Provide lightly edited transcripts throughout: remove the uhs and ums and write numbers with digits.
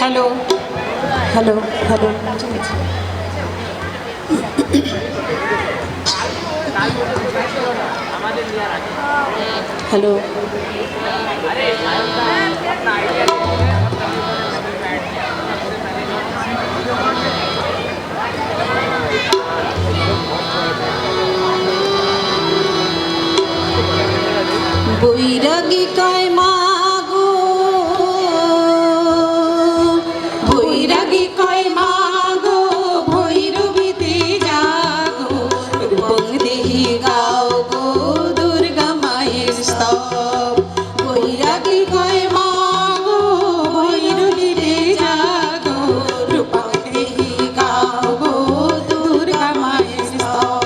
Hello, hello, hello, hello, hello, বৈরাগী কয় মা গো, বৈরাগী কয় মা গো, ভৈরবীতে জাগো, রূপং দেহি গাও গো, দুর্গা মায়ের স্তব। বৈরাগী কয় মা গো, ভৈরবীতে জাগো, রূপং দেহি গাও গো, দুর্গা মায়ের স্তব।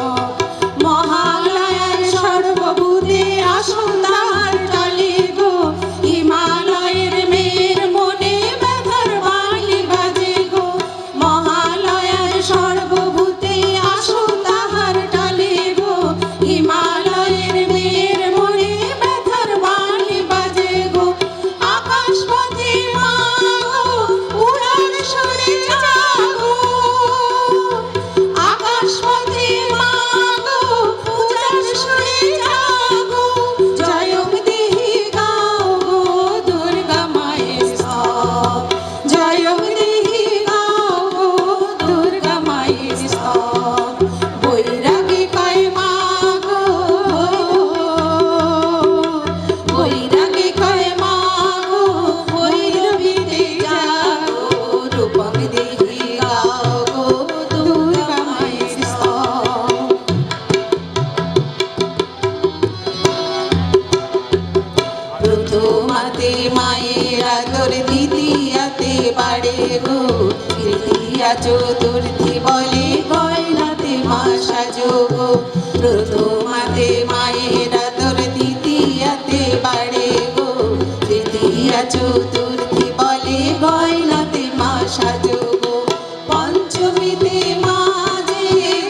মহালয়ার সর্বভূতে আসন তাহার তলে গো, হিমালয়ের মেয়ের মনে ব্যথার বাণী বাজে গো। মহালয়ার সর্বভূতে আসন তাহার তলে গো, হিমালয়ের মেয়ের মনে ব্যথার বাণী বাজে গো। আকাশপথে মা গো, উড়ান সরে জাগো, আকাশপথে মা গো, উড়ান সরে জাগো, জয়ং দেহি গাও গো, দুর্গা মায়ের স্তব। জয়ং দেহি গাও গো, দুর্গা মায়ের স্তব। বৈরাগী কয় মা গো, বৈরাগী কয় মা গো, ভৈরবীতে জাগো, রূপং দেহি গাও গো, দুর্গা মায়ের স্তব। প্রথমাতে মায়ের আদর, দ্বিতীয়াতে বাড়ে গো, তৃতীয়া চতুর্থী বলে গয়নাতে মা সাজো গো। প্রথমাতে মায়ের আদর, দ্বিতীয়াতে বাড়ে গো, তৃতীয়া চতুর্থী বলে গয়নাতে মা সাজো গো। পঞ্চমীতে মা যে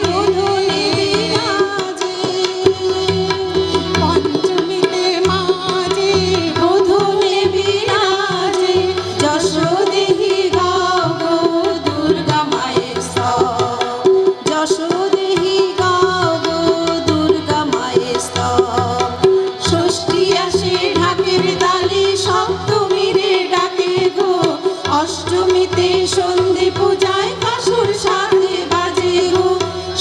গোধূলি বিরাজে, পঞ্চমীতে মা যে গোধূলি বিরাজে, যশ দেহি গাও গো, দুর্গা মায়ের স্তব। যশ দেহি গাও গো, দুর্গা মায়ের স্তব। ষষ্ঠী আসে ঢাকের তালে, সপ্তমীরে ডাকে গো, অষ্টমীতে সন্ধি পূজায় কাসুর সাথে বাজে গো।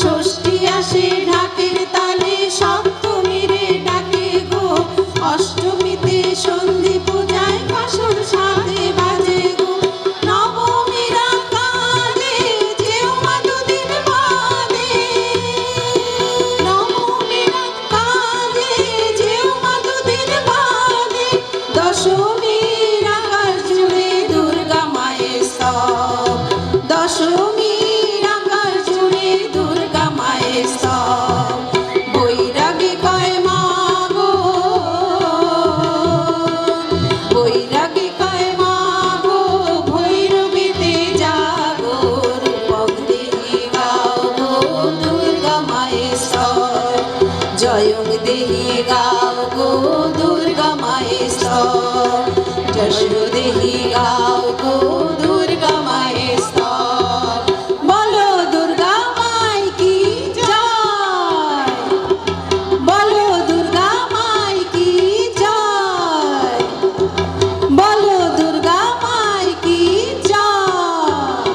ষষ্ঠী আসে ঢাকের তালে, সপ্তমীরে ডাকে গো, অষ্টমীতে সন্ধি পূজায় কাসুর সাথে বাজে গো। নবমী রাত কাঁদে, যেও মা দুদিন বাদে, নবমী রাত কাঁদে, যেও মা দুদিন বাদে। দশমীর আকাশ জুড়ে দুর্গা মায়ের স্তব। দশমীর আকাশ জুড়ে দুর্গা মায়ের স্তব। বৈরাগী কয় মা গো, বৈরাগী কয় মা গো, ভৈরবীতে জাগো, রূপং দেহি গাও গো, দুর্গা মায়ের স্তব। জয়ং দেহি গাও গো, দুর্গা মায়ের স্তব। যশ দেহি গাও গো, দুর্গা মায়ের স্তব। বলো দুর্গা মাই কি জয়, বলো দুর্গা মাই কি জয়, বলো দুর্গা মাই কি জয়।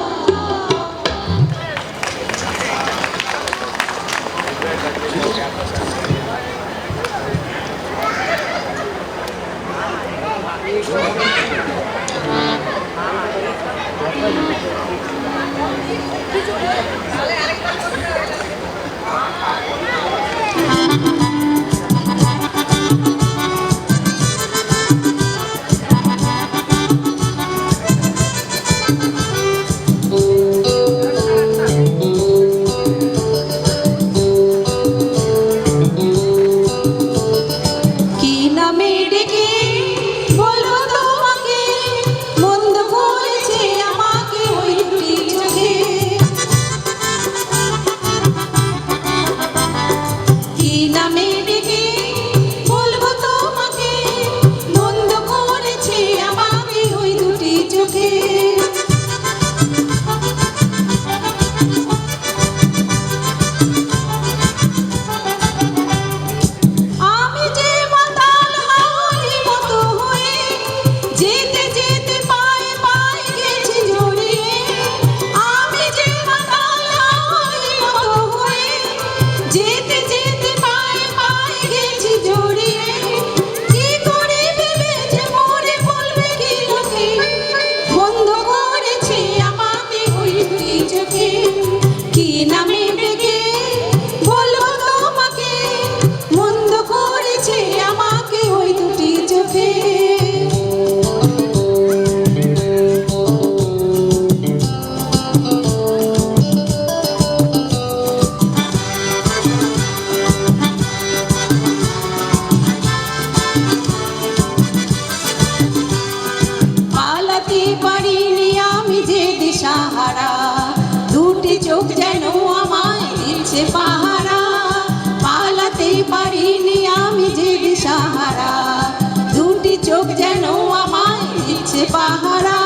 যেন আমায় দিচ্ছে পাহারা।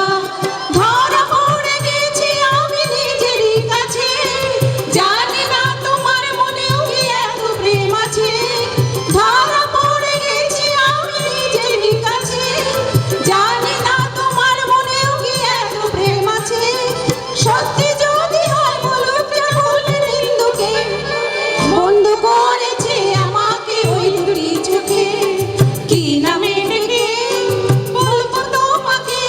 ধরা পড়ে গেছি আমি নিজেরই কাছে, জানি না তোমার মনেও কি এত প্রেম আছে। ধরা পড়ে গেছি আমি নিজেরই কাছে, জানি না তোমার মনেও কি এত প্রেম আছে। সত্যি যদি হয় বলুক যে বলে নিন্দুকে, বন্ধ করেছে আমাকে ওই দুটি চোখে। কি নামে ডেকে বলবো তোমাকে,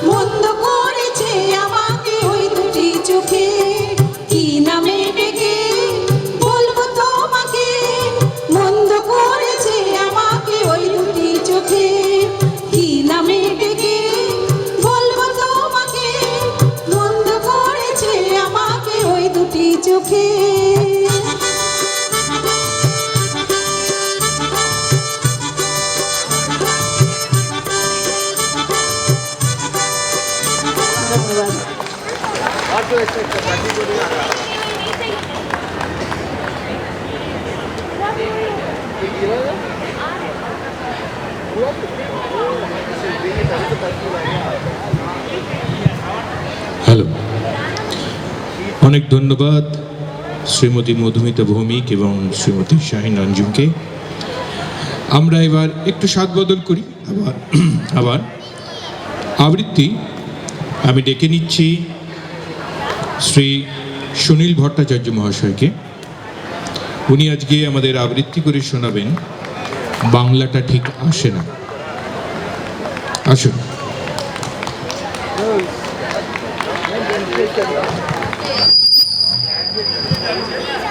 বন্ধ করেছে আমাকে ওই দুটি চোখে। কি নামে ডেকে বলবো তোমাকে, বন্ধ করেছে আমাকে ওই দুটি চোখে। কি নামে ডেকে বলবো তোমাকে, বন্ধ করেছে আমাকে ওই দুটি চোখে। হ্যালো, অনেক ধন্যবাদ শ্রীমতী মধুমিতা ভৌমিক এবং শ্রীমতী শাহিন আঞ্জুমকে। আমরা এবার একটু স্বাদ বদল করি। আবার আবৃত্তি আমি ডেকে নিচ্ছি শ্রী সুনীল ভট্টাচার্য মহাশয়কে। উনি আজকে আমাদের আবৃত্তি করে শোনাবেন বাংলাটা ঠিক আসে না। আসুন। Yeah.